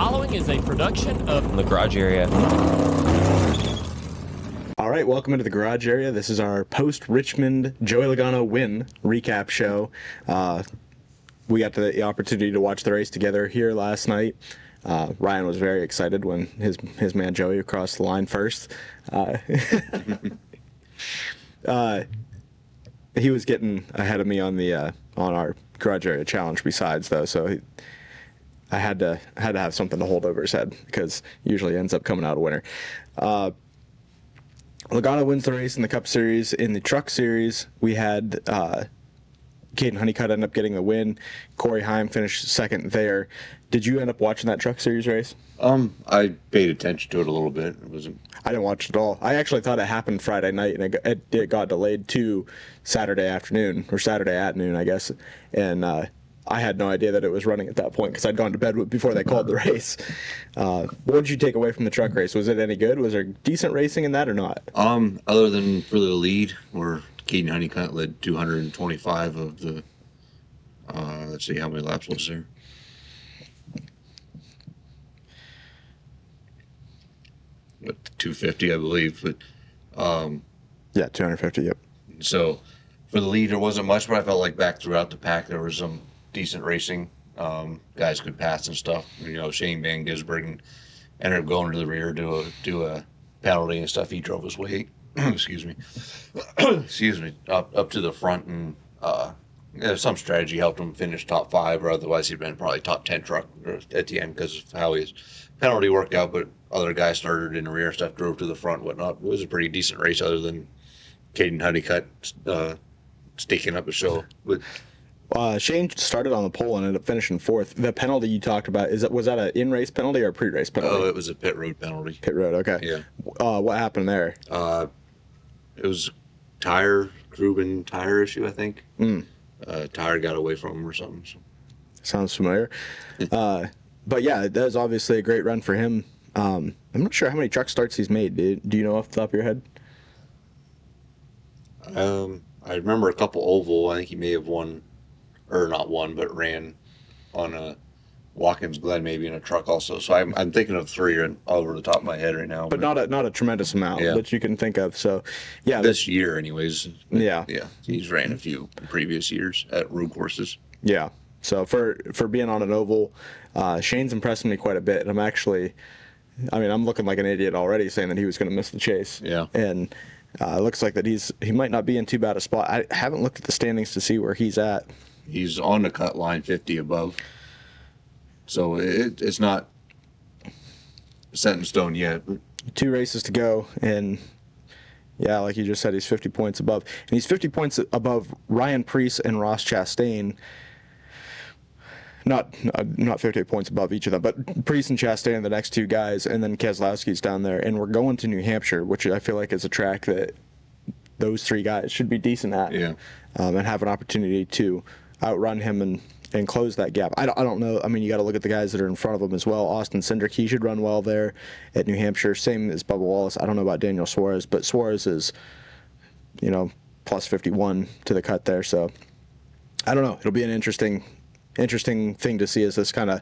following is a production of The garage area. All right, welcome into the garage area. This is our post-Richmond Joey Logano win recap show. We got the opportunity to watch the race together here last night. Ryan was very excited when his man Joey crossed the line first. He was getting ahead of me on our garage area challenge besides, though, so I had to have something to hold over his head because usually he ends up coming out a winner. Logano wins the race in the Cup Series. In the Truck Series, we had Caden Honeycutt end up getting the win. Corey Heim finished second there. Did you end up watching that Truck Series race? I paid attention to it a little bit. I didn't watch it at all. I actually thought it happened Friday night, and it got delayed to Saturday afternoon, or Saturday at noon, I guess. And I had no idea that it was running at that point because I'd gone to bed before they called the race. What did you take away from the truck race? Was it any good? Was there decent racing in that or not? Other than for the lead, where Caden Honeycutt led 225 of the, let's see, how many laps was there? What, 250, I believe. But yeah, 250, yep. So for the lead, there wasn't much, but I felt like back throughout the pack, there was some decent racing. Guys could pass and stuff. You know, Shane Van Gisbergen ended up going to the rear, do a penalty and stuff. He drove his way, excuse me, up to the front, and some strategy helped him finish top 5, or otherwise he'd been probably top 10 truck at the end because of how his penalty worked out. But other guys started in the rear, stuff drove to the front, whatnot. It was a pretty decent race, other than Caden Honeycutt staking up a show. But Shane started on the pole and ended up finishing 4th. The penalty you talked about, was that an in-race penalty or a pre-race penalty? Oh, it was a pit road penalty. Pit road, okay. Yeah. What happened there? It was Grubin tire issue, I think. Tire got away from him or something. So. Sounds familiar. But yeah, that was obviously a great run for him. I'm not sure how many truck starts he's made. Do you know off the top of your head? I remember a couple oval. I think he may have won, or not won, but ran on a Watkins Glen maybe in a truck also. So I'm thinking of 3 over the top of my head right now. But not a tremendous amount that you can think of. So yeah, this year anyways. Yeah, he's ran a few previous years at road courses. Yeah. So for being on an oval, Shane's impressing me quite a bit. And I'm looking like an idiot already saying that he was going to miss the chase. Yeah. And it looks like that he might not be in too bad a spot. I haven't looked at the standings to see where he's at. He's on the cut line 50 above. So it's not set in stone yet. 2 races to go, and yeah, like you just said, he's 50 points above. And he's 50 points above Ryan Preece and Ross Chastain. Not 50 points above each of them, but Preece and Chastain are the next 2 guys, and then Keselowski's down there. And we're going to New Hampshire, which I feel like is a track that those 3 guys should be decent at, and have an opportunity to outrun him and close that gap. I don't know. I mean, you got to look at the guys that are in front of him as well. Austin Cindric, he should run well there at New Hampshire. Same as Bubba Wallace. I don't know about Daniel Suarez, but Suarez is, plus 51 to the cut there. So I don't know. It'll be an interesting thing to see as this kind of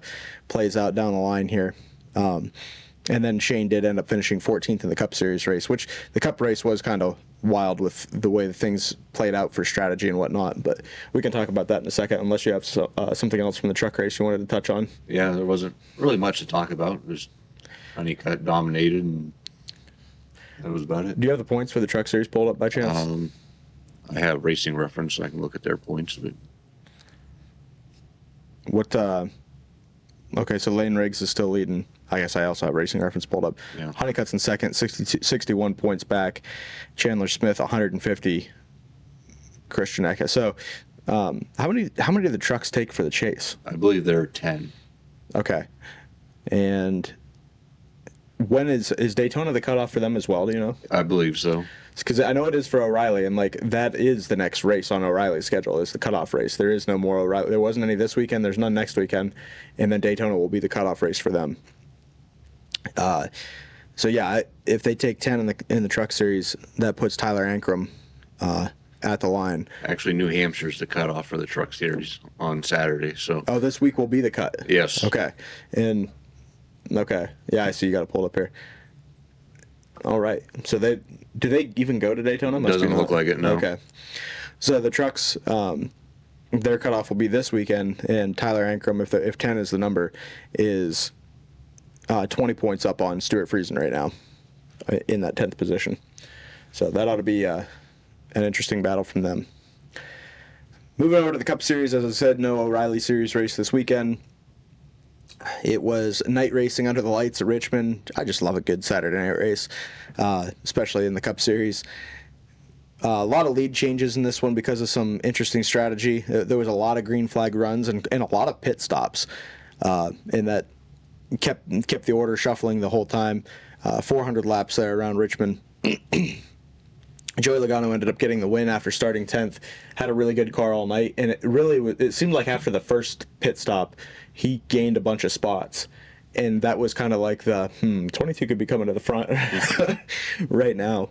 plays out down the line here. And then Shane did end up finishing 14th in the Cup Series race, which the Cup race was kind of wild with the way that things played out for strategy and whatnot. But we can talk about that in a second, unless you have something else from the truck race you wanted to touch on. Yeah, there wasn't really much to talk about. Just Honeycutt dominated, and that was about it. Do you have the points for the truck series pulled up by chance? I have Racing Reference, so I can look at their points. But what? Okay, so Lane Riggs is still leading. I guess I also have Racing Reference pulled up. Yeah. Honeycutt's in second, 61 points back. Chandler Smith, 150. Christian Eka. So, how many do the trucks take for the chase? I believe there are 10. Okay, and when is Daytona the cutoff for them as well? Do you know? I believe so. Because I know it is for O'Reilly, and that is the next race on O'Reilly's schedule, is the cutoff race. There is no more O'Reilly. There wasn't any this weekend. There's none next weekend, and then Daytona will be the cutoff race for them. So yeah, if they take 10 in the truck series, that puts Tyler Ankrum at the line. Actually, New Hampshire's the cutoff for the truck series on Saturday. So. Oh, this week will be the cut. Yes. Okay, and Okay. Yeah, I see. You got it pulled up here. All right. So do they even go to Daytona? Doesn't look like it, no. Okay. So the trucks, their cutoff will be this weekend, and Tyler Ankrum, if 10 is the number, is 20 points up on Stuart Friesen right now in that 10th position. So that ought to be an interesting battle from them. Moving over to the Cup Series, as I said, no O'Reilly Series race this weekend. It was night racing under the lights at Richmond. I just love a good Saturday night race, especially in the Cup Series. A lot of lead changes in this one because of some interesting strategy. There was a lot of green flag runs and a lot of pit stops, and that kept the order shuffling the whole time. 400 laps there around Richmond. Joey Logano ended up getting the win after starting 10th. Had a really good car all night, and it seemed like after the first pit stop, he gained a bunch of spots, and that was kind of like the 22 could be coming to the front right now,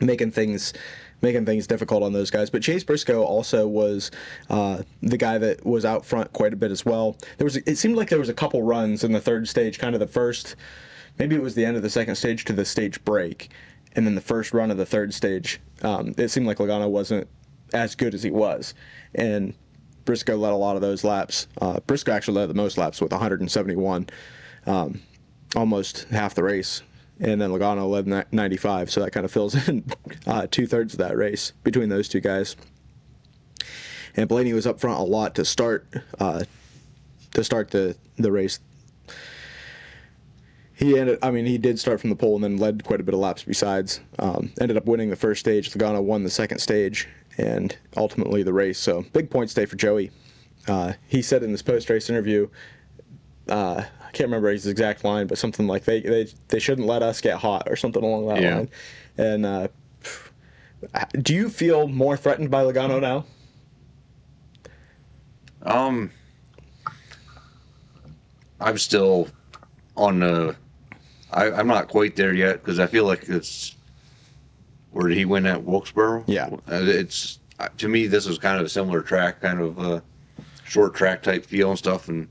making things difficult on those guys. But Chase Briscoe also was the guy that was out front quite a bit as well. It seemed like there was a couple runs in the third stage, kind of the first, maybe it was the end of the second stage to the stage break. And then the first run of the third stage, it seemed like Logano wasn't as good as he was. And Briscoe led a lot of those laps. Briscoe actually led the most laps with 171, almost half the race. And then Logano led 95, so that kind of fills in 2/3 of that race between those two guys. And Blaney was up front a lot to start the race. He did start from the pole and then led quite a bit of laps besides. Ended up winning the first stage. Logano won the second stage and ultimately the race. So big points day for Joey. He said in his post-race interview, I can't remember his exact line, but something like they shouldn't let us get hot or something along that line. And do you feel more threatened by Logano now? I'm still on the. I'm not quite there yet because I feel like it's. Where did he win at Wilkesboro? Yeah. It's to me this is kind of a similar track, kind of short track type feel and stuff, and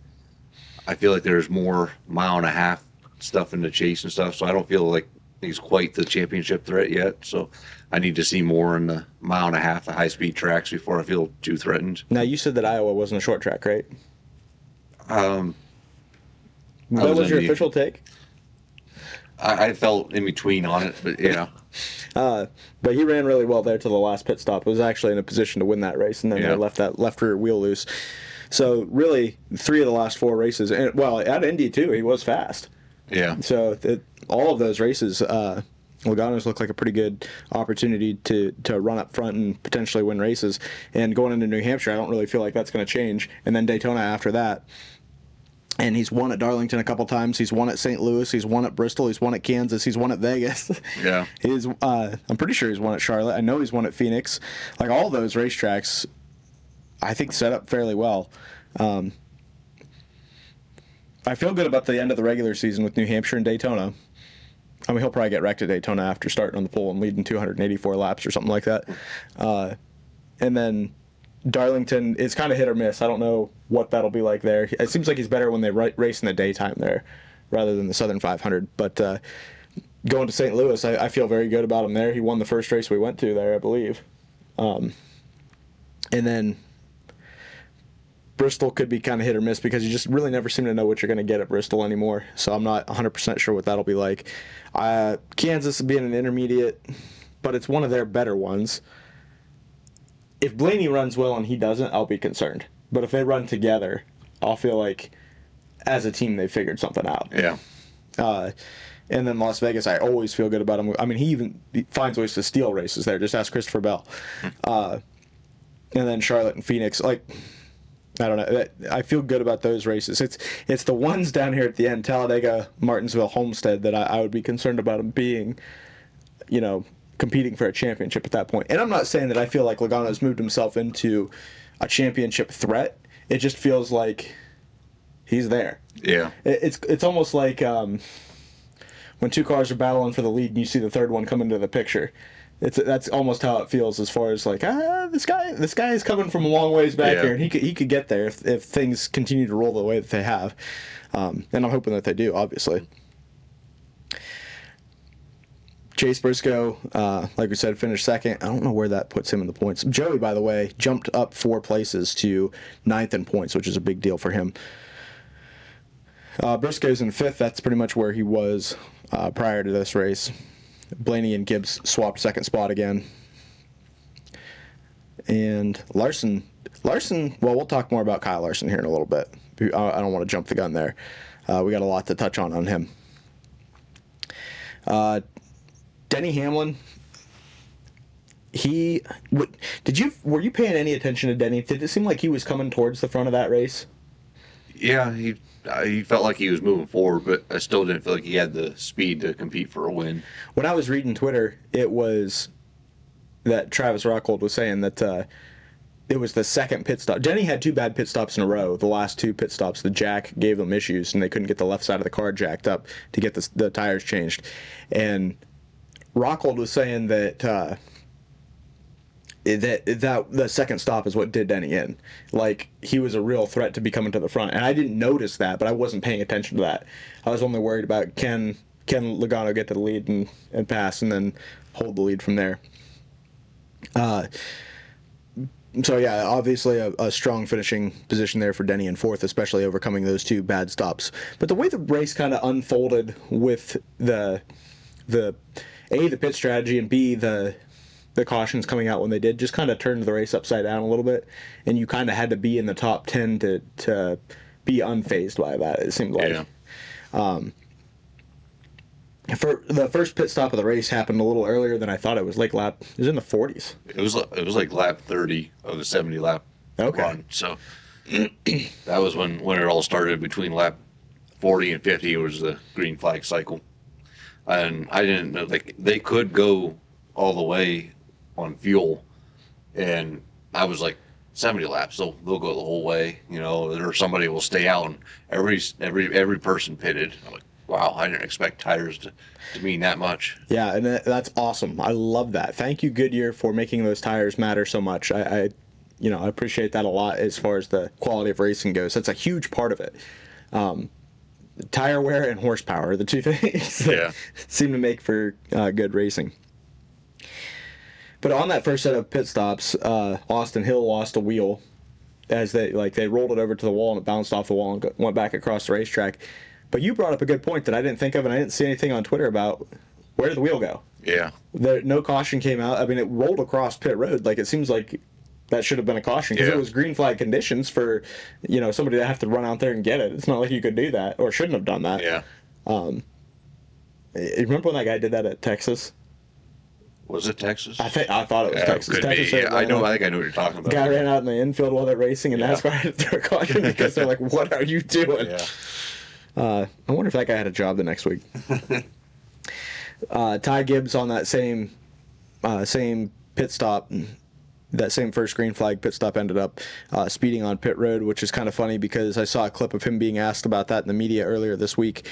I feel like there's more mile and a half stuff in the chase and stuff. So I don't feel like he's quite the championship threat yet. So I need to see more in the mile and a half, the high speed tracks before I feel too threatened. Now you said that Iowa wasn't a short track, right? That was your official take? I felt in between on it, but yeah. But he ran really well there to the last pit stop. Was actually in a position to win that race, and then they left that left rear wheel loose. So really, 3 of the last 4 races, and well, at Indy too, he was fast. Yeah. So all of those races, Logano's looked like a pretty good opportunity to run up front and potentially win races. And going into New Hampshire, I don't really feel like that's going to change. And then Daytona after that. And he's won at Darlington a couple times. He's won at St. Louis. He's won at Bristol. He's won at Kansas. He's won at Vegas. Yeah. I'm pretty sure he's won at Charlotte. I know he's won at Phoenix. Like all those racetracks, I think set up fairly well. I feel good about the end of the regular season with New Hampshire and Daytona. I mean, he'll probably get wrecked at Daytona after starting on the pole and leading 284 laps or something like that. And then Darlington is kind of hit or miss. I don't know what that'll be like there. It seems like he's better when they race in the daytime there rather than the Southern 500. But going to St. Louis, I feel very good about him there. He won the first race we went to there, I believe. And then Bristol could be kind of hit or miss because you just really never seem to know what you're going to get at Bristol anymore. So I'm not 100% sure what that'll be like. Kansas being an intermediate, but it's one of their better ones. If Blaney runs well and he doesn't, I'll be concerned. But if they run together, I'll feel like as a team they figured something out. Yeah. And then Las Vegas, I always feel good about him. I mean, he finds ways to steal races there. Just ask Christopher Bell. And then Charlotte and Phoenix, like, I don't know. I feel good about those races. It's the ones down here at the end, Talladega, Martinsville, Homestead, that I would be concerned about him being, competing for a championship at that point. And I'm not saying that I feel like Logano's moved himself into a championship threat. It just feels like he's there. Yeah. It's almost like when 2 cars are battling for the lead and you see the third one come into the picture. That's almost how it feels as far as like this guy is coming from a long ways back here, and he could get there if things continue to roll the way that they have, and I'm hoping that they do, obviously. Chase Briscoe, like we said, finished second. I don't know where that puts him in the points. Joey, by the way, jumped up 4 places to 9th in points, which is a big deal for him. Briscoe's in 5th. That's pretty much where he was prior to this race. Blaney and Gibbs swapped second spot again. And Larson, well, we'll talk more about Kyle Larson here in a little bit. I don't want to jump the gun there. We got a lot to touch on him. Denny Hamlin, were you paying any attention to Denny? Did it seem like he was coming towards the front of that race? Yeah, he felt like he was moving forward, but I still didn't feel like he had the speed to compete for a win. When I was reading Twitter, it was that Travis Rockhold was saying that it was the second pit stop. Denny had 2 bad pit stops in a row. The last 2 pit stops, the jack gave them issues, and they couldn't get the left side of the car jacked up to get the tires changed. And Rockhold was saying that that the second stop is what did Denny in. Like, he was a real threat to be coming to the front. And I didn't notice that, but I wasn't paying attention to that. I was only worried about can Logano get to the lead and pass and then hold the lead from there. So, yeah, obviously a strong finishing position there for Denny in 4th, especially overcoming those 2 bad stops. But the way the race kind of unfolded with the A, the pit strategy, and B, the cautions coming out when they did, just kind of turned the race upside down a little bit, and you kind of had to be in the top 10 to be unfazed by that, it seemed like. Yeah. For the first pit stop of the race happened a little earlier than I thought. It was like it was in the 40s. It was like lap 30 of the 70 lap run. So that was when it all started. Between lap 40 and 50 was the green flag cycle. And I didn't know, like, they could go all the way on fuel, and I was like, 70 laps, they'll go the whole way, or somebody will stay out, and every person pitted. I'm like, wow, I didn't expect tires to mean that much. Yeah, and that's awesome. I love that. Thank you, Goodyear, for making those tires matter so much. I appreciate that a lot as far as the quality of racing goes. That's a huge part of it. Tire wear and horsepower are the 2 things that seem to make for good racing. But on that first set of pit stops, Austin Hill lost a wheel as they rolled it over to the wall, and it bounced off the wall and went back across the racetrack. But you brought up a good point that I didn't think of, and I didn't see anything on Twitter about. Where did the wheel go? Yeah. No caution came out. I mean, it rolled across pit road. Like, it seems like that should have been a caution, because it was green flag conditions for, somebody to have to run out there and get it. It's not like you could do that, or shouldn't have done that. Yeah. You remember when that guy did that at Texas? Was it Texas? I thought it was Texas. Could Texas be. Yeah, I think I know what you're talking about. Guy ran out in the infield while they're racing, and NASCAR had to throw a caution because they're like, "What are you doing?" Yeah. I wonder if that guy had a job the next week. Ty Gibbs on that same pit stop, that same first green flag pit stop, ended up speeding on pit road, which is kind of funny because I saw a clip of him being asked about that in the media earlier this week,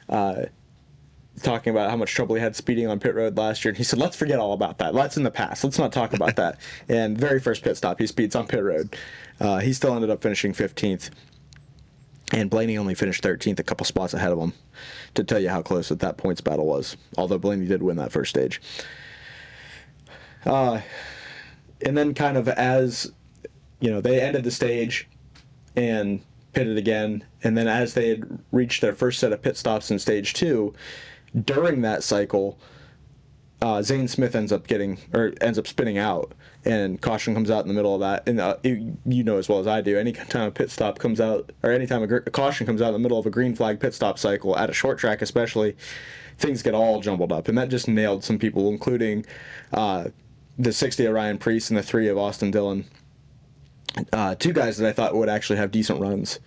talking about how much trouble he had speeding on pit road last year. And he said, let's forget all about that. That's in the past. Let's not talk about that. And very first pit stop, he speeds on pit road. He still ended up finishing 15th. And Blaney only finished 13th, a couple spots ahead of him, to tell you how close that points battle was. Although Blaney did win that first stage. And then kind of as, they ended the stage and pitted again. And then as they had reached their first set of pit stops in stage 2, during that cycle, Zane Smith ends up spinning out, and caution comes out in the middle of that. And you know as well as I do, anytime a pit stop comes out, or anytime a caution comes out in the middle of a green flag pit stop cycle, at a short track especially, things get all jumbled up. And that just nailed some people, including the 60 of Ryan Preece and the 3 of Austin Dillon. 2 guys that I thought would actually have decent runs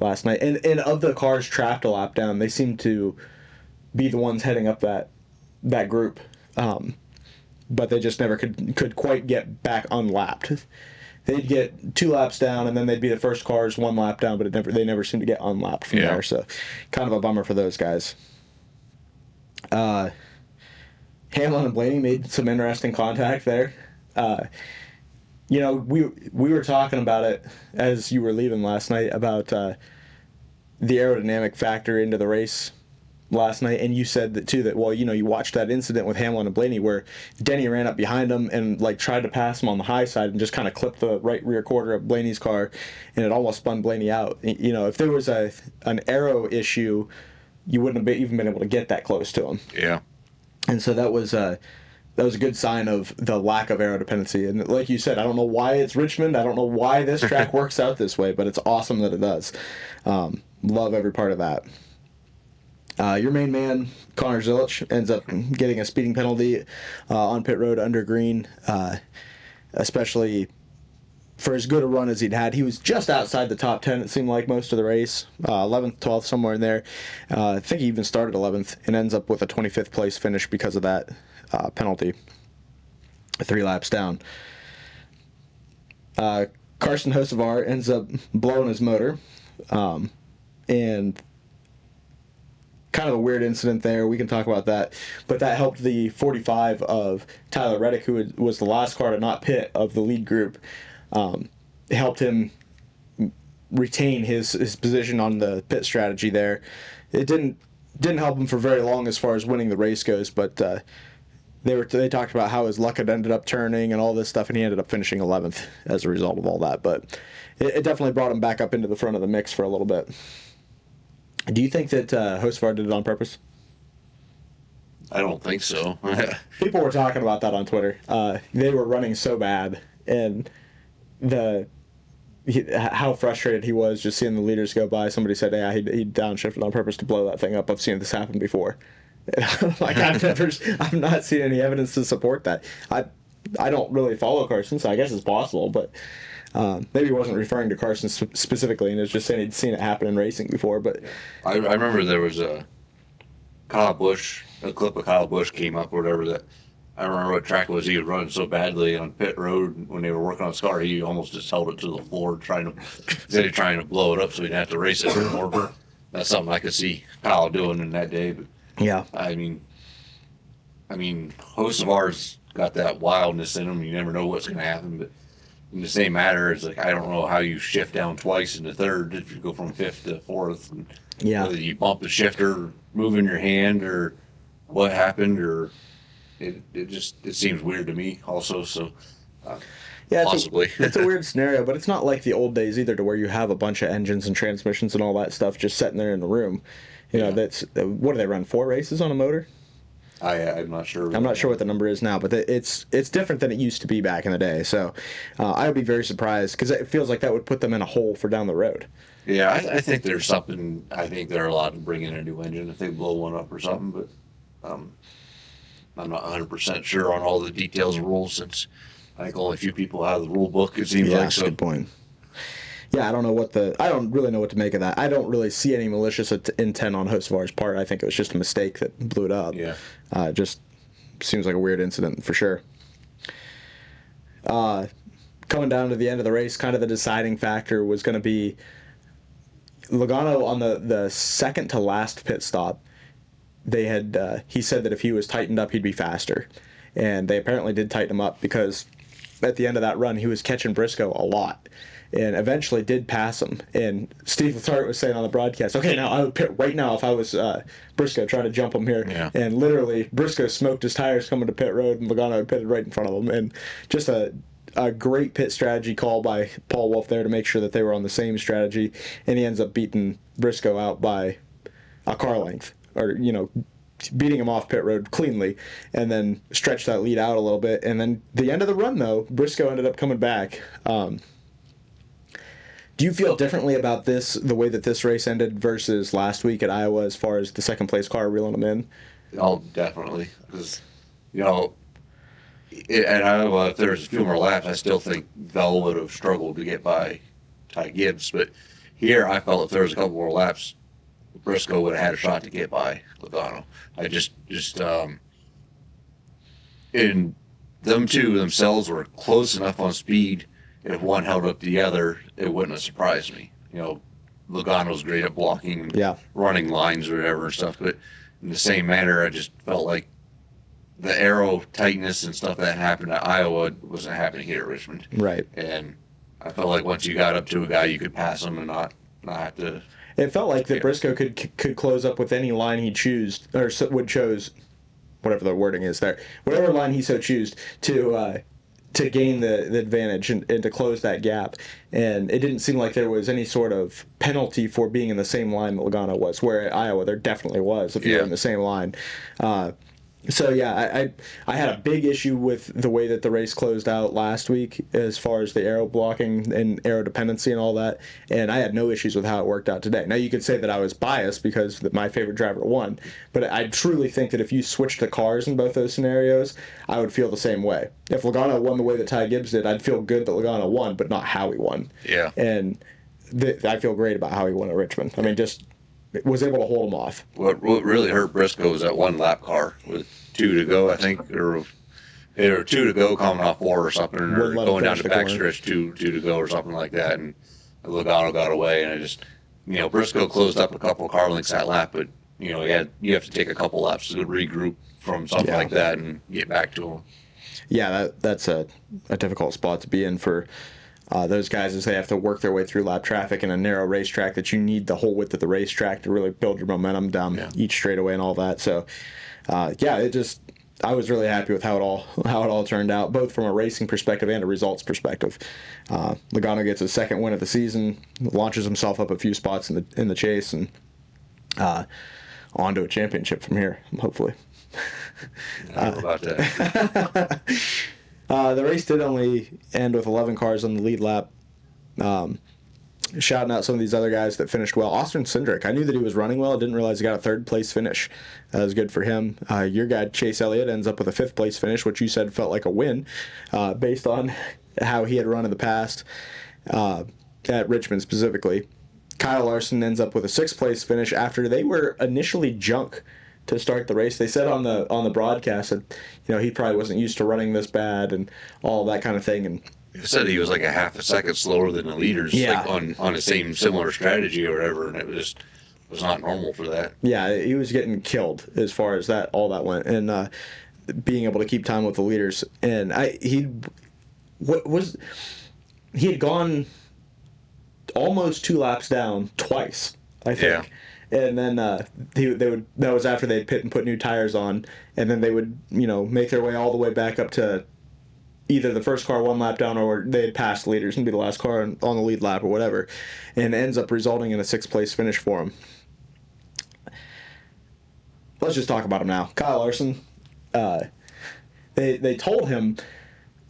last night. And of the cars trapped a lap down, they seemed to be the ones heading up that group. But they just never could quite get back unlapped. They'd get 2 laps down, and then they'd be the first cars 1 lap down, but they never seemed to get unlapped from there. So kind of a bummer for those guys. Hamlin and Blaney made some interesting contact there. We were talking about it as you were leaving last night about the aerodynamic factor into the race last night, and you said that too, that you watched that incident with Hamlin and Blaney where Denny ran up behind him and tried to pass him on the high side and just kind of clipped the right rear quarter of Blaney's car, and it almost spun Blaney out. If there was an aero issue, you wouldn't have even been able to get that close to him. Yeah. And so that was a good sign of the lack of aero dependency. And like you said, I don't know why it's Richmond. I don't know why this track works out this way, but it's awesome that it does. Love every part of that. Your main man, Connor Zilic, ends up getting a speeding penalty on pit road under green, especially for as good a run as he'd had. He was just outside the top 10, it seemed like, most of the race. 11th, 12th, somewhere in there. I think he even started 11th and ends up with a 25th place finish because of that penalty, 3 laps down. Carson Hocevar ends up blowing his motor, and kind of a weird incident there. We can talk about that. But that helped the 45 of Tyler Reddick, who was the last car to not pit of the lead group. It helped him retain his position on the pit strategy there. It didn't help him for very long as far as winning the race goes, but they talked about how his luck had ended up turning and all this stuff, and he ended up finishing 11th as a result of all that. But it definitely brought him back up into the front of the mix for a little bit. Do you think that Hocevar did it on purpose? I don't think so. People were talking about that on Twitter. They were running so bad, and how frustrated he was just seeing the leaders go by. Somebody said, "Yeah, he downshifted on purpose to blow that thing up. I've seen this happen before." I've not seen any evidence to support that. I don't really follow Carson, so I guess it's possible, but maybe he wasn't referring to Carson specifically, and was just saying he'd seen it happen in racing before. But I remember there was a clip of Kyle Busch came up or whatever that. I don't remember what track it was. He was running so badly on pit road when they were working on his car, he almost just held it to the floor, trying to blow it up so he didn't have to race it anymore. But that's something I could see Kyle doing in that day. But yeah, I mean, Hocevar's got that wildness in him. You never know what's going to happen. But in the same matter, it's like I don't know how you shift down twice into third if you go from 5th to 4th. And yeah, whether you bump the shifter, moving your hand, or what happened, or it seems weird to me also. So yeah, possibly it's a weird scenario, but it's not like the old days either, to where you have a bunch of engines and transmissions and all that stuff just sitting there in the room. That's what do they run, 4 races on a motor? I'm not sure. I'm not sure what the number is now, but it's different than it used to be back in the day. So I would be very surprised, because it feels like that would put them in a hole for down the road. Yeah, I think there's something. I think they're allowed to bring in a new engine if they blow one up or something, but I'm not 100% sure on all the details and rules, since I think only a few people have the rule book, it seems like. That's a good point. Yeah, I don't really know what to make of that. I don't really see any malicious intent on Hocevar's part. I think it was just a mistake that blew it up. Yeah. It just seems like a weird incident for sure. Coming down to the end of the race, kind of the deciding factor was going to be Logano on the second to last pit stop. They had he said that if he was tightened up, he'd be faster, and they apparently did tighten him up, because at the end of that run, he was catching Briscoe a lot, and eventually did pass him. And Steve Letarte was saying on the broadcast, "Okay, now I would pit right now if I was Briscoe, trying to jump him here." Yeah. And literally, Briscoe smoked his tires coming to pit road, and Logano had pitted right in front of him. And just a great pit strategy call by Paul Wolf there to make sure that they were on the same strategy, and he ends up beating Briscoe out by a car length, or beating him off pit road cleanly, and then stretched that lead out a little bit. And then the end of the run, though, Briscoe ended up coming back. Do you feel differently about the way that this race ended versus last week at Iowa, as far as the second place car reeling them in? Oh, definitely. Because, at Iowa, if there's a few more laps, I still think Bell would have struggled to get by Ty Gibbs. But here, I felt if there was a couple more laps, Briscoe would have had a shot to get by Logano. I just and them two themselves were close enough on speed. If one held up the other, it wouldn't have surprised me. Logano's great at blocking, Yeah. running lines or whatever and stuff. But in the same manner, I just felt like the aero tightness and stuff that happened at Iowa wasn't happening here at Richmond. Right. And I felt like once you got up to a guy, you could pass him and not have to. It felt like that Briscoe could close up with any line he would chose, whatever the wording is there, whatever line he so chose to gain the advantage and to close that gap. And it didn't seem like there was any sort of penalty for being in the same line that Logano was, where at Iowa there definitely was if you were in the same line. So yeah, I had a big issue with the way that the race closed out last week as far as the aero blocking and aero dependency and all that, and I had no issues with how it worked out today. Now you could say that I was biased because my favorite driver won, but I truly think that if you switched the cars in both those scenarios, I would feel the same way. If Logano won the way that Ty Gibbs did, I'd feel good that Logano won, but not how he won. Yeah. And I feel great about how he won at Richmond. I mean, just was able to hold him off. What really hurt Briscoe was that one lap car with 2 to go, I think, or 2 to go coming off 4 or something, or going down the backstretch 2 to go or something like that, and Logano got away, and I just, Briscoe closed up a couple of car lengths that lap, but you have to take a couple laps to regroup from something like that and get back to him. Yeah, that's a difficult spot to be in for those guys, as they have to work their way through lap traffic in a narrow racetrack that you need the whole width of the racetrack to really build your momentum down each straightaway and all that. So, I was really happy with how it all turned out, both from a racing perspective and a results perspective. Logano gets his second win of the season, launches himself up a few spots in the chase, and on to a championship from here, hopefully. I don't know about that. The race did only end with 11 cars on the lead lap. Shouting out some of these other guys that finished well. Austin Cindric, I knew that he was running well. I didn't realize he got a third-place finish. That was good for him. Your guy, Chase Elliott, ends up with a fifth-place finish, which you said felt like a win based on how he had run in the past at Richmond specifically. Kyle Larson ends up with a sixth-place finish after they were initially junk to start the race. They said on the broadcast that he probably wasn't used to running this bad and all that kind of thing. And he said he was like a half a second slower than the leaders, like on the same similar strategy or whatever, and it was not normal for that. Yeah, he was getting killed as far as all that went, and being able to keep time with the leaders. And he had gone almost 2 laps down twice, I think. Yeah. And then that was after they'd pit and put new tires on, and then they would make their way all the way back up to either the first car 1 lap down, or they'd pass the leaders and be the last car on the lead lap or whatever, and it ends up resulting in a 6th-place finish for him. Let's just talk about him now. Kyle Larson. They told him,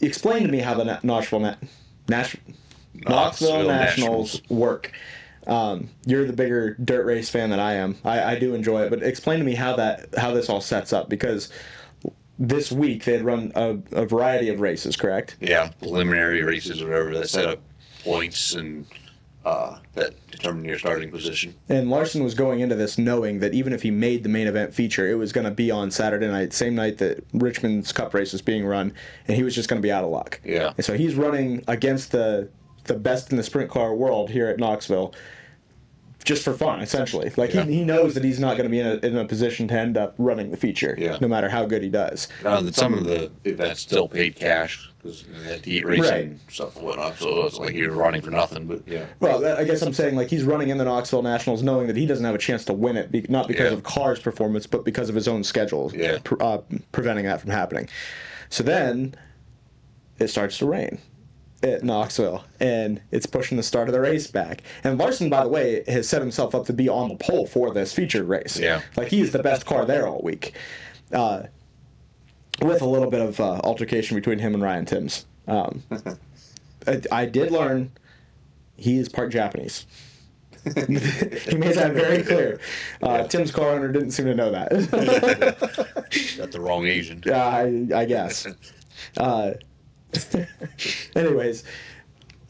explain to me how the Knoxville Nationals work. You're the bigger dirt race fan than I am. I do enjoy it, but explain to me how this all sets up, because this week they had run a variety of races, correct? Yeah, preliminary races or whatever that set up points and that determine your starting position. And Larson was going into this knowing that even if he made the main event feature, it was going to be on Saturday night, same night that Richmond's Cup race was being run, and he was just going to be out of luck. Yeah. And so he's running against the best in the sprint car world here at Knoxville, just for fun, essentially. Like, he knows that he's not going to be in a position to end up running the feature, no matter how good he does. Some of the events still paid cash because they had to eat racing and stuff and whatnot, so it's like you're running for nothing. But well, I guess I'm saying, like, he's running in the Knoxville Nationals knowing that he doesn't have a chance to win it, not because of car's performance, but because of his own schedule, preventing that from happening. So then it starts to rain at Knoxville, and it's pushing the start of the race back. And Larson, by the way, has set himself up to be on the pole for this featured race. Yeah. Like, he's the best car there all week. With a little bit of altercation between him and Ryan Timms. I did learn he is part Japanese. He made that very clear. Tim's car owner didn't seem to know that. Got the wrong Asian. I guess. Anyways,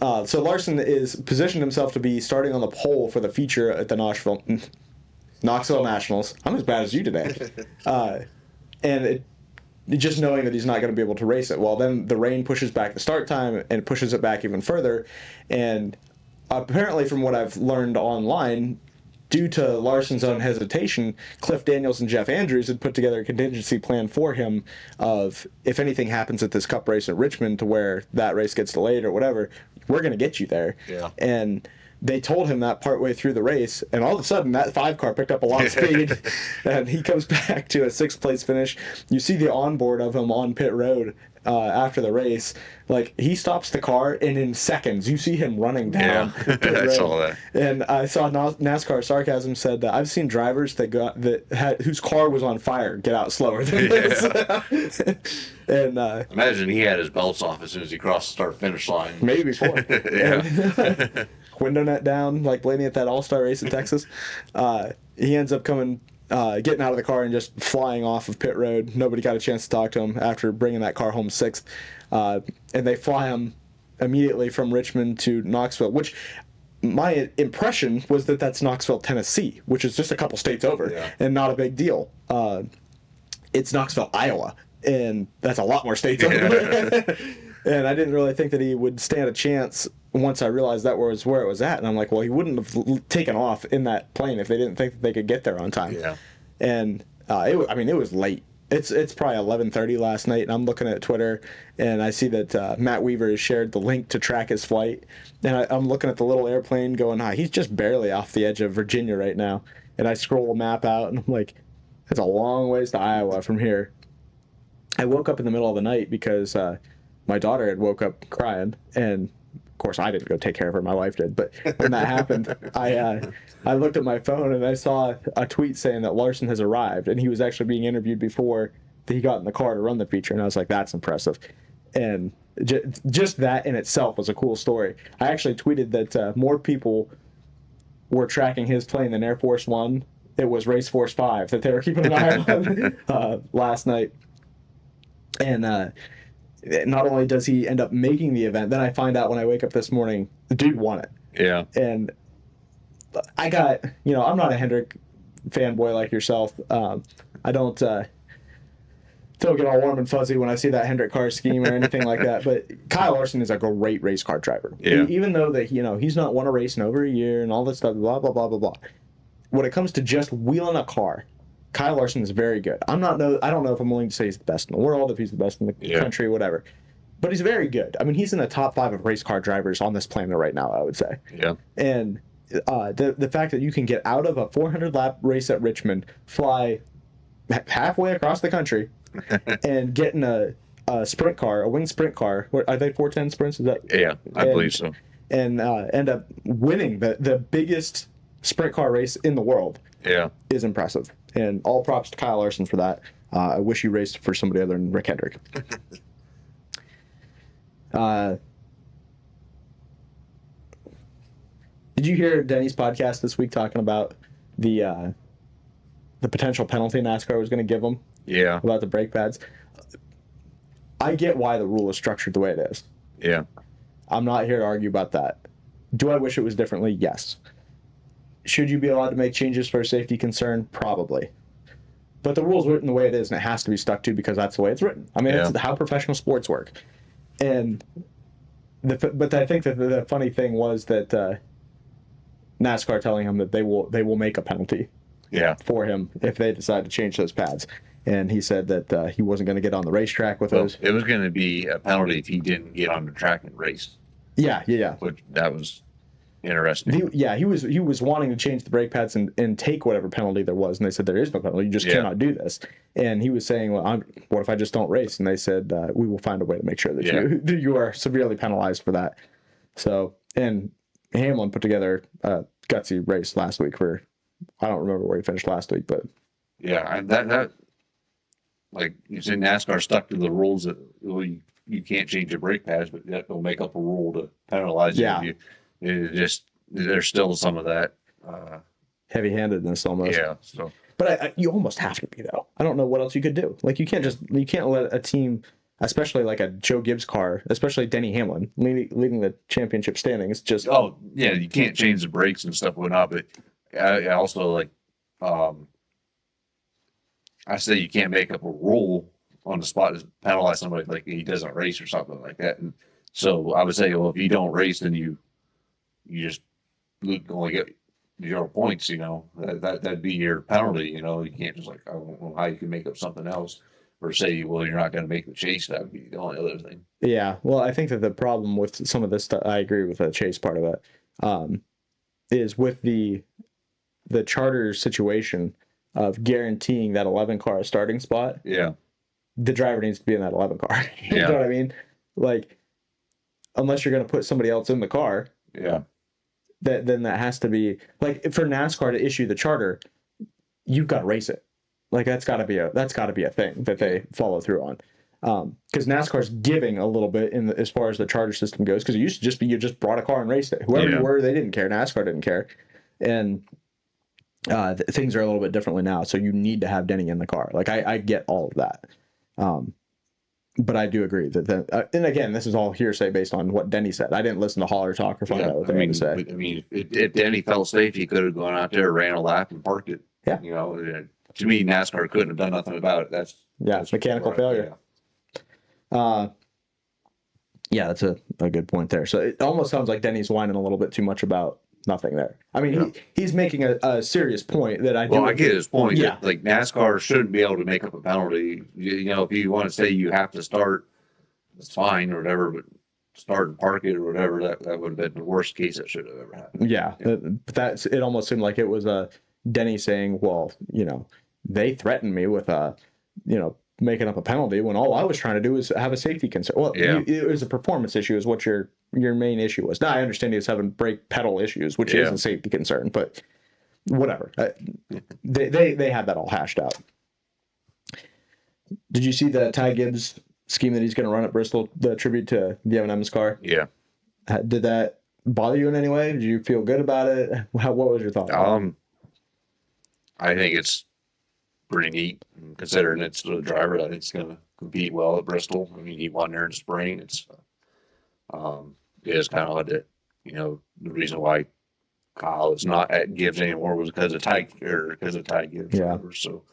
so Larson is positioned himself to be starting on the pole for the feature at the Knoxville Nationals. I'm as bad as you today. And just knowing that he's not going to be able to race it. Well, then the rain pushes back the start time and pushes it back even further. And apparently, from what I've learned online, due to Larson's own hesitation, Cliff Daniels and Jeff Andrews had put together a contingency plan for him of if anything happens at this Cup race at Richmond to where that race gets delayed or whatever, we're going to get you there. Yeah. And they told him that partway through the race, and all of a sudden that 5 car picked up a lot of speed, and he comes back to a 6th place finish. You see the onboard of him on pit road after the race. Like, he stops the car, and in seconds you see him running down pit road. I saw that. And I saw NASCAR Sarcasm said that I've seen drivers whose car was on fire get out slower than this. And imagine he had his belts off as soon as he crossed the start-finish line. maybe before. Yeah. Window net down, like Blaney at that All-Star race in Texas. He ends up getting out of the car and just flying off of pit road. Nobody got a chance to talk to him after bringing that car home 6th. And they fly him immediately from Richmond to Knoxville, which my impression was that that's Knoxville, Tennessee, which is just a couple states over and not a big deal. It's Knoxville, Iowa, and that's a lot more states over. And I didn't really think that he would stand a chance once I realized that was where it was at. And I'm like, well, he wouldn't have taken off in that plane if they didn't think that they could get there on time. Yeah. And it was late. It's probably 11:30 last night, and I'm looking at Twitter, and I see that Matt Weaver has shared the link to track his flight. And I'm looking at the little airplane going, he's just barely off the edge of Virginia right now. And I scroll the map out, and I'm like, it's a long ways to Iowa from here. I woke up in the middle of the night because my daughter had woke up crying, and of course I didn't go take care of her, my wife did. But when that happened, I looked at my phone and I saw a tweet saying that Larson has arrived, and he was actually being interviewed before he got in the car to run the feature, and I was like, that's impressive. And just that in itself was a cool story. I actually tweeted that more people were tracking his plane than Air Force One. It was Race Force 5 that they were keeping an eye on last night. And not only does he end up making the event, then I find out when I wake up this morning, the dude won it. Yeah. And I got, I'm not a Hendrick fanboy like yourself. I don't get all warm and fuzzy when I see that Hendrick car scheme or anything like that. But Kyle Larson is a great race car driver. Yeah. Even though that, he's not won a race in over a year and all this stuff, blah, blah, blah, blah, blah. When it comes to just wheeling a car, Kyle Larson is very good. I don't know if I'm willing to say he's the best in the world, if he's the best in the country, whatever. But he's very good. I mean, he's in the top 5 of race car drivers on this planet right now, I would say. Yeah. And the fact that you can get out of a 400-lap race at Richmond, fly halfway across the country, and get in a sprint car, a winged sprint car. Are they 410 sprints? Is that? Yeah, I believe so. And end up winning the biggest sprint car race in the world. Yeah. Is impressive. And all props to Kyle Larson for that. I wish you raced for somebody other than Rick Hendrick. Did you hear Denny's podcast this week talking about the potential penalty NASCAR was going to give him? Yeah. About the brake pads. I get why the rule is structured the way it is. Yeah. I'm not here to argue about that. Do I wish it was differently? Yes. Should you be allowed to make changes for a safety concern? Probably. But the rule's written the way it is, and it has to be stuck to because that's the way it's written. I mean, it's how professional sports work. And but I think that the funny thing was that NASCAR telling him that they will make a penalty for him if they decide to change those pads. And he said that he wasn't going to get on the racetrack with those. It was going to be a penalty if he didn't get on the track and race. Yeah. Which that was interesting. He was wanting to change the brake pads and take whatever penalty there was, and they said there is no penalty. You just cannot do this. And he was saying, well, what if I just don't race? And they said, we will find a way to make sure that you are severely penalized for that. So, and Hamlin put together a gutsy race last week for, I don't remember where he finished last week, but that like you say, NASCAR stuck to the rules that you can't change your brake pads, but that will make up a rule to penalize you. There's still some of that heavy-handedness almost. Yeah. So, but you almost have to be though. I don't know what else you could do. Like you can't let a team, especially like a Joe Gibbs car, especially Denny Hamlin leading the championship standings. Just you can't change the brakes and stuff and whatnot. But I also like I say you can't make up a rule on the spot to penalize somebody like he doesn't race or something like that. And so I would say, well, if you don't race, then you just only get 0 points, that'd be your penalty. You can't just like, I don't know how you can make up something else or say, well, you're not going to make the chase. That would be the only other thing. Yeah. Well, I think that the problem with some of this stuff, I agree with the chase part of it, is with the charter situation of guaranteeing that 11 car starting spot. Yeah. The driver needs to be in that 11 car. You Yeah. know what I mean? Like, unless you're going to put somebody else in the car. Yeah. Then that has to be, like, for NASCAR to issue the charter, you've got to race it. Like, that's got to be a thing that they follow through on. Because NASCAR's giving a little bit as far as the charter system goes. Because it used to just be you just brought a car and raced it. Whoever you were, they didn't care. NASCAR didn't care, and things are a little bit differently now. So you need to have Denny in the car. Like, I get all of that, but I do agree that and again, this is all hearsay based on what Denny said. I didn't listen to Holler talk or find out what they had to say. I mean, if Denny felt safe, he could have gone out there, ran a lap, and parked it. Yeah. To me, NASCAR couldn't have done nothing about it. That's mechanical failure. Yeah, that's a good point there. So it almost sounds like Denny's whining a little bit too much about nothing there. I mean, he's making a serious point that I do. Well, I get his point. Yeah. Like, NASCAR shouldn't be able to make up a penalty. If you want to say you have to start, it's fine or whatever, but start and park it or whatever, that would have been the worst case that should have ever happened. Yeah. But it almost seemed like it was Denny saying, well, they threatened me with making up a penalty when all I was trying to do was have a safety concern. Well, it was a performance issue is what your main issue was. Now, I understand he was having brake pedal issues, which is a safety concern, but whatever. They had that all hashed out. Did you see the Ty Gibbs scheme that he's going to run at Bristol, the tribute to the M&M's car? Yeah. Did that bother you in any way? Did you feel good about it? What was your thought? I think it's pretty neat, considering it's the driver that it's going to compete well at Bristol. I mean, he won there in the spring. It's kind of the reason why Kyle is not at Gibbs anymore was because of Ty Gibbs. Yeah. So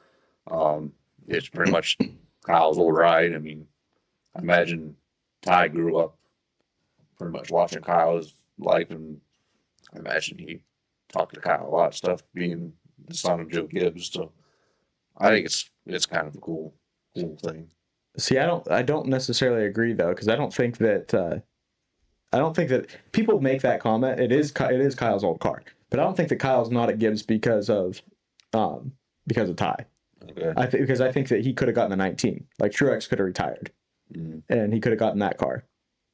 it's pretty much Kyle's old ride. I mean, I imagine Ty grew up pretty much watching Kyle's life, and I imagine he talked to Kyle a lot of stuff, being the son of Joe Gibbs. So I think it's kind of a cool thing. See, I don't necessarily agree though, because I don't think that people make that comment. It is Kyle's old car, but I don't think that Kyle's not at Gibbs because of Ty. Okay. Because I think that he could have gotten the 19. Like, Truex could have retired, and he could have gotten that car.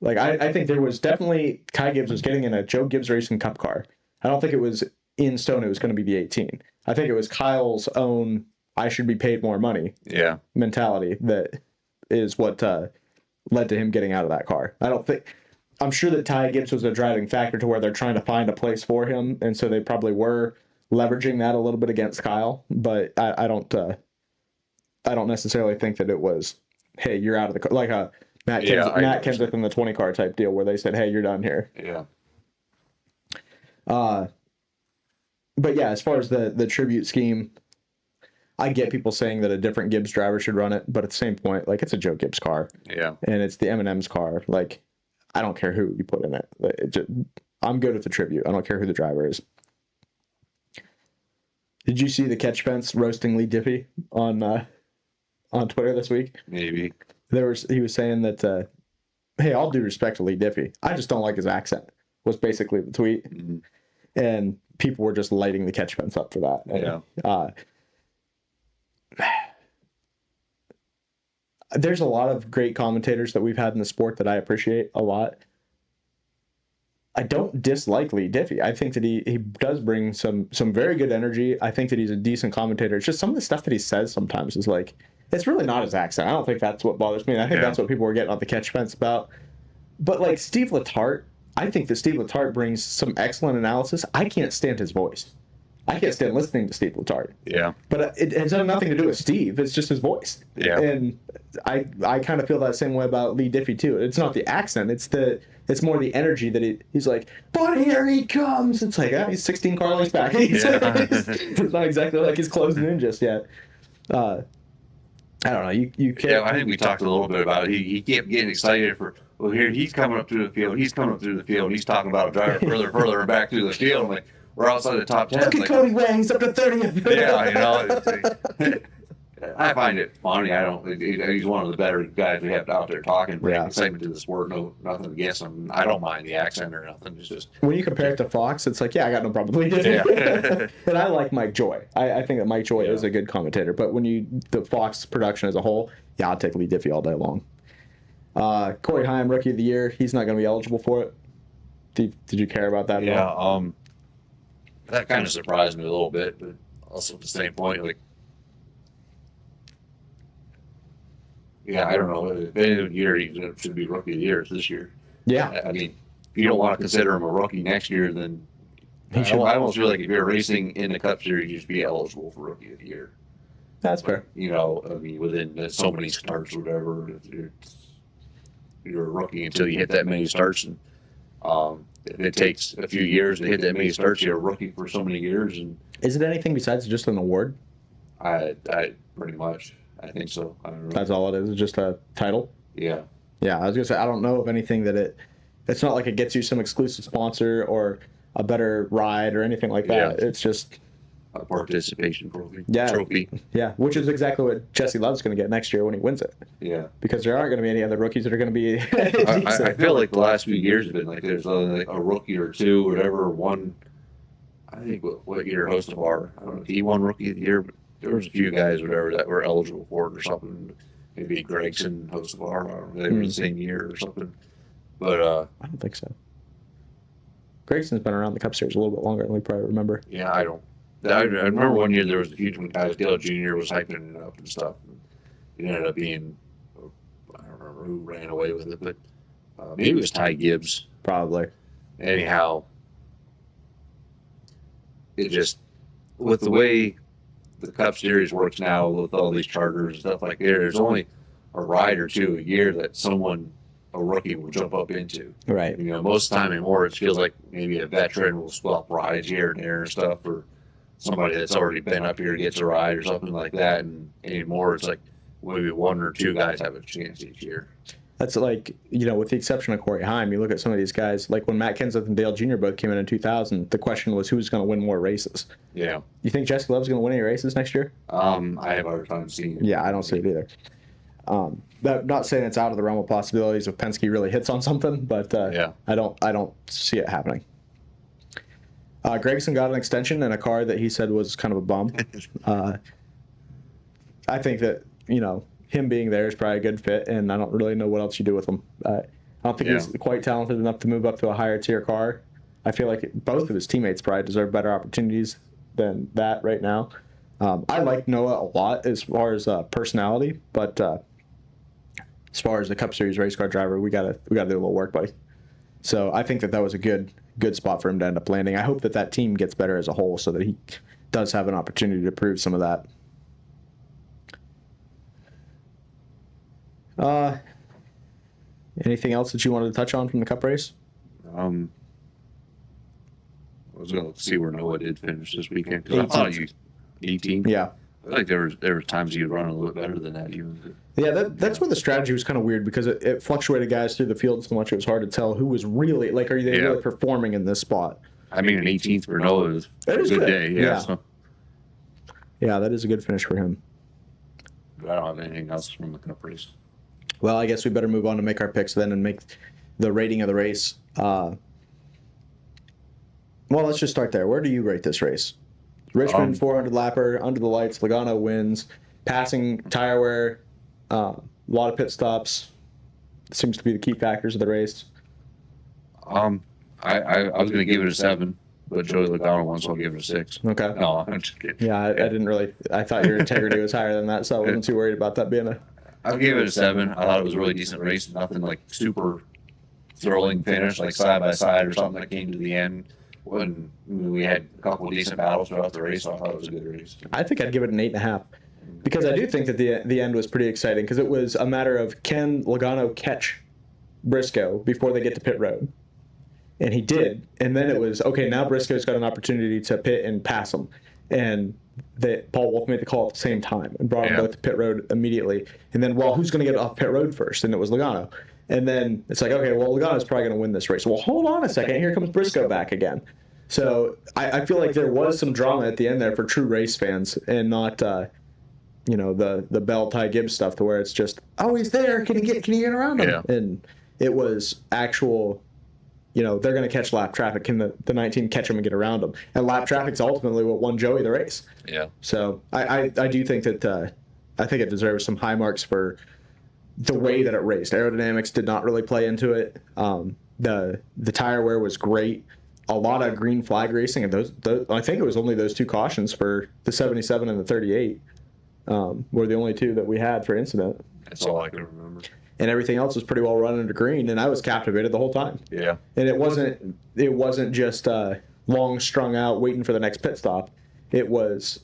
Like, I think there was definitely Ty Gibbs was getting in a Joe Gibbs Racing Cup car. I don't think it was in stone it was going to be the 18. I think it was Kyle's own I should be paid more money mentality that is what led to him getting out of that car. I'm sure that Ty Gibbs was a driving factor to where they're trying to find a place for him, and so they probably were leveraging that a little bit against Kyle. But I don't necessarily think that it was, hey, you're out of the car, like a Matt Kenseth in the 20 car type deal where they said, hey, you're done here. Yeah. But yeah, as far as the tribute scheme, I get people saying that a different Gibbs driver should run it, but at the same point, like, it's a Joe Gibbs car. Yeah. And it's the M&M's car. Like, I don't care who you put in it. I'm good with the tribute. I don't care who the driver is. Did you see the catch fence roasting Lee Diffie on Twitter this week? Maybe. He was saying that, hey, all due respect to Lee Diffie, I just don't like his accent, was basically the tweet. Mm-hmm. And people were just lighting the catch fence up for that. Yeah. There's a lot of great commentators that we've had in the sport that I appreciate a lot. I don't dislike Lee Diffie. I think that he does bring some very good energy. I think that he's a decent commentator. It's just some of the stuff that he says sometimes is like, it's really not his accent. I don't think that's what bothers me. I think that's what people were getting on the catch fence about. But like Steve Letarte, I think that Steve Letarte brings some excellent analysis. I can't stand his voice. I can't stand listening to Steve Letarte. Yeah. But it has nothing to do with Steve. It's just his voice. Yeah. And I kind of feel that same way about Lee Diffie too. It's not the accent. It's more the energy that he's like, but here he comes. It's like, he's 16 car lengths back. It's not exactly like he's closing in just yet. I don't know. You can't. Yeah, I think we talked a little bit about it. He kept getting excited for, well, here he's coming up through the field. He's coming up through the field. He's talking about a driver further and back through the field. I'm like, we're outside the top 10. Look at Cody Way, he's up to 30th. Yeah, I find it funny. I don't. He's one of the better guys we have out there talking, bringing excitement to the sport. No, nothing against him. I don't mind the accent or nothing. It's just when you compare it to Fox, it's like, yeah, I got no problem with it. Yeah. But I like Mike Joy. I think that Mike Joy is a good commentator. But when the Fox production as a whole, yeah, I'll take Lee Diffie all day long. Corey Haim, Rookie of the Year. He's not going to be eligible for it. Did you care about that? Yeah. That kind of surprised me a little bit, but also at the same point, like. Yeah, I don't know. If any year he should be Rookie of the Year this year. Yeah. I mean, if you don't want to consider him a rookie next year, then I almost feel like if you're racing in the Cup Series, you should be eligible for Rookie of the Year. That's fair. You know, I mean, within so many starts or whatever, you're a rookie until you hit that many starts. And if it takes a few years to hit that many starts, you're a rookie for so many years. And is it anything besides just an award? I pretty much. I think so. I don't know. That's all it is. It's just a title. Yeah. Yeah, I was gonna say I don't know of anything that it's not like it gets you some exclusive sponsor or a better ride or anything like that. Yeah. It's just a participation trophy. Yeah. Trophy. Yeah, which is exactly what Jesse Love's going to get next year when he wins it. Yeah. Because there aren't going to be any other rookies that are going to be. I feel like the last few years have been like there's a rookie or two, whatever. One, I think what year host of our, I don't know if he won Rookie of the Year, but there was a few guys, whatever, that were eligible for it or something. Maybe Gregson host of our, I don't know, they were the same year or something. But I don't think so. Gregson's been around the Cup Series a little bit longer than we probably remember. Yeah, I remember one year there was a huge one. Guys, Dale Jr. was hyping it up and stuff. And it ended up being, I don't remember who ran away with it, but maybe it was Ty Gibbs. Probably. Anyhow, it just, with the way the Cup Series works now with all these charters and stuff like that, there's only a ride or two a year that a rookie will jump up into. Right. You know, most of the time anymore, it feels like maybe a veteran will swap rides here and there and stuff, or somebody that's already been up here gets a ride or something like that. And anymore, it's like maybe one or two guys have a chance each year. That's like, you know, with the exception of Corey Haim, you look at some of these guys, like when Matt Kenseth and Dale Jr. both came in 2000, the question was who's going to win more races. Yeah. You think Jesse Love's going to win any races next year? I have a hard time seeing it. Yeah, I don't see it either. Not saying it's out of the realm of possibilities if Penske really hits on something, but I don't see it happening. Gregson got an extension in a car that he said was kind of a bum. I think that, you know, him being there is probably a good fit, and I don't really know what else you do with him. I don't think he's quite talented enough to move up to a higher tier car. I feel like both of his teammates probably deserve better opportunities than that right now. I like Noah a lot as far as personality, but as far as the Cup Series race car driver, we gotta do a little work, buddy. So I think that was a good spot for him to end up landing. I hope that team gets better as a whole, so that he does have an opportunity to prove some of that. Anything else that you wanted to touch on from the Cup race? I was going to see where Noah did finish this weekend. Because I thought 18. Yeah. I feel like there were times he would run a little bit better than that. Even. Yeah, that's where the strategy was kind of weird because it fluctuated guys through the field so much it was hard to tell who was really, like, are they really performing in this spot? I mean, an 18th for Noah is a good day. Yeah. So. Yeah, that is a good finish for him. But I don't have anything else from the Cup race. Well, I guess we better move on to make our picks then and make the rating of the race. Well, let's just start there. Where do you rate this race? Richmond 400 lapper, under the lights, Logano wins, passing, tire wear, a lot of pit stops. Seems to be the key factors of the race. I was going to give it a 7, but Joey Logano won, so I'll give it a 6. Okay. No, I'm just kidding. Yeah, I didn't really. I thought your integrity was higher than that, so I wasn't too worried about that being a. I'll give it a 7. I thought it was a really decent race. Nothing like super thrilling finish, like side by side or something that came to the end. When we had a couple of decent battles throughout the race, so I thought it was a good race. I think I'd give it an 8.5 because I do think that the end was pretty exciting because it was a matter of can Logano catch Briscoe before they get to pit road, and he did. And then it was okay. Now Briscoe's got an opportunity to pit and pass him, and Paul Wolf made the call at the same time and brought them both to pit road immediately. And then, well, who's going to get off pit road first? And it was Logano. And then it's like, okay, well, Logano's probably going to win this race. Well, hold on a second. Here comes Briscoe back again. So I feel like there was some drama at the end there for true race fans, and not the Bell Ty Gibbs stuff, to where it's just, oh, he's there, can you get around him? Yeah. And it was actual, they're going to catch lap traffic. Can the 19 catch him and get around him? And lap traffic's ultimately what won Joey the race. Yeah. So I do think that I think it deserves some high marks for the way that it raced. Aerodynamics did not really play into it. The tire wear was great. A lot of green flag racing, and those I think it was only those two cautions for the 77 and the 38 were the only two that we had for incident. That's all I can remember. And everything else was pretty well run into green, and I was captivated the whole time. Yeah. And it wasn't just long strung out waiting for the next pit stop. It was,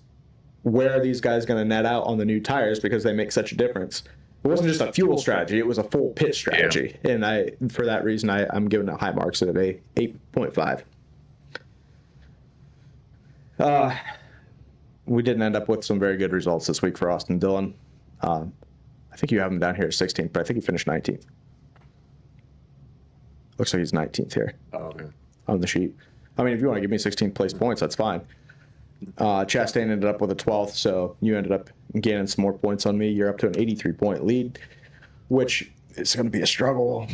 where are these guys going to net out on the new tires, because they make such a difference. It wasn't just a fuel strategy; it was a full pit strategy. Yeah. And for that reason, I'm giving it high marks at an 8.5. We didn't end up with some very good results this week for Austin Dillon. I think you have him down here at 16th, but I think he finished 19th. Looks like he's 19th here. Oh, okay. On the sheet. I mean, if you want to give me 16th place points, that's fine. Chastain ended up with a 12th, so you ended up gaining some more points on me. You're up to an 83-point lead, which is going to be a struggle.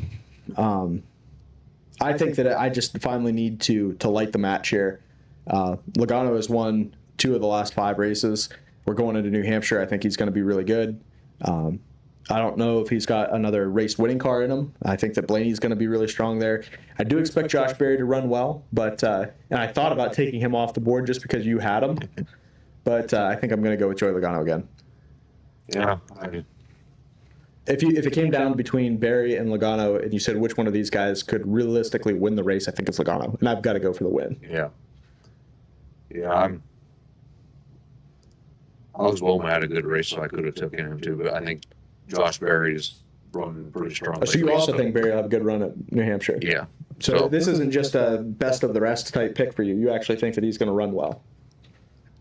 I think that I just finally need to light the match here. Logano has won 2 of the last 5 races. We're going into New Hampshire. I think he's going to be really good. I don't know if he's got another race winning car in him. I think that Blaney's going to be really strong there. I do expect Josh Berry to run well, but and I thought about taking him off the board just because you had him, but I think I'm going to go with Joey Logano again. Yeah. If it came down between Berry and Logano, and you said which one of these guys could realistically win the race, I think it's Logano, and I've got to go for the win. Yeah. Yeah, Bowman had a good race, so I could have taken him too, but I think Josh Berry's running pretty strong. So you also think Berry will have a good run at New Hampshire? Yeah. So this isn't just a best of the rest type pick for you. You actually think that he's going to run well?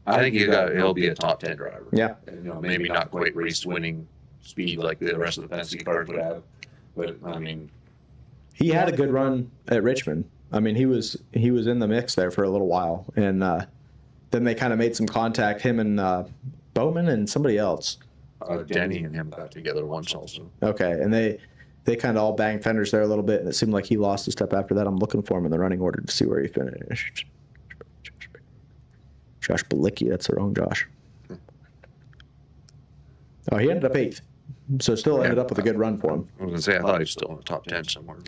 I think he'll be a top 10 driver. Yeah. And, maybe not quite race winning speed like the rest of the Penske cars would have, but I mean, he had a good run at Richmond. I mean, he was in the mix there for a little while, and then they kind of made some contact. Him and Bowman and somebody else. Denny and him got together once also. Okay, and they kind of all banged fenders there a little bit, and it seemed like he lost a step after that. I'm looking for him in the running order to see where he finished. Josh Balicki, that's the wrong Josh. Oh, he ended up 8th, so still ended up with a good run for him. I was going to say, I thought he was still in the top 10 somewhere.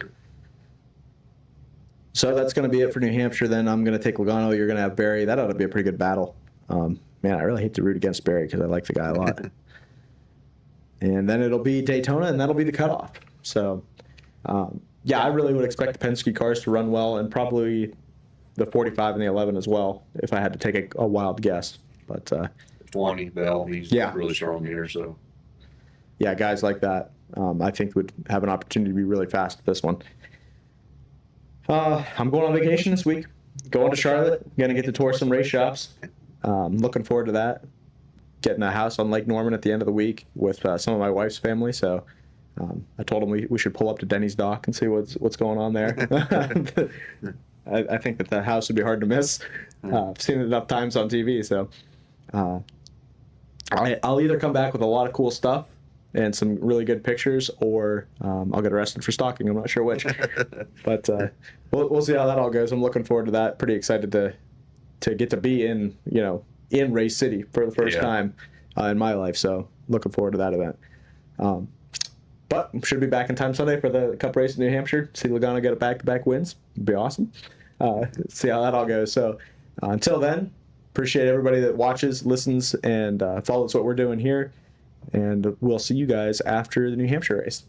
So that's going to be it for New Hampshire. Then I'm going to take Logano. You're going to have Berry. That ought to be a pretty good battle. Man, I really hate to root against Berry because I like the guy a lot. And then it'll be Daytona, and that'll be the cutoff. So, yeah, I really would expect the Penske cars to run well, and probably the 45 and the 11 as well, if I had to take a wild guess. But 20, Bell, he's really strong here. So, yeah, guys like that, I think would have an opportunity to be really fast at this one. I'm going on vacation this week. Going to Charlotte. Going to get to tour some race shops. Looking forward to that. Getting a house on Lake Norman at the end of the week with some of my wife's family. So I told them we should pull up to Denny's dock and see what's going on there. I think that the house would be hard to miss. I've seen it enough times on TV. So I'll either come back with a lot of cool stuff and some really good pictures, or I'll get arrested for stalking. I'm not sure which. But we'll see how that all goes. I'm looking forward to that. Pretty excited to get to be in Race City for the first time in my life. So looking forward to that event. But should be back in time Sunday for the Cup race in New Hampshire. See Logano get a back-to-back wins. It'd be awesome. See how that all goes. So until then, appreciate everybody that watches, listens, and follows what we're doing here. And we'll see you guys after the New Hampshire race.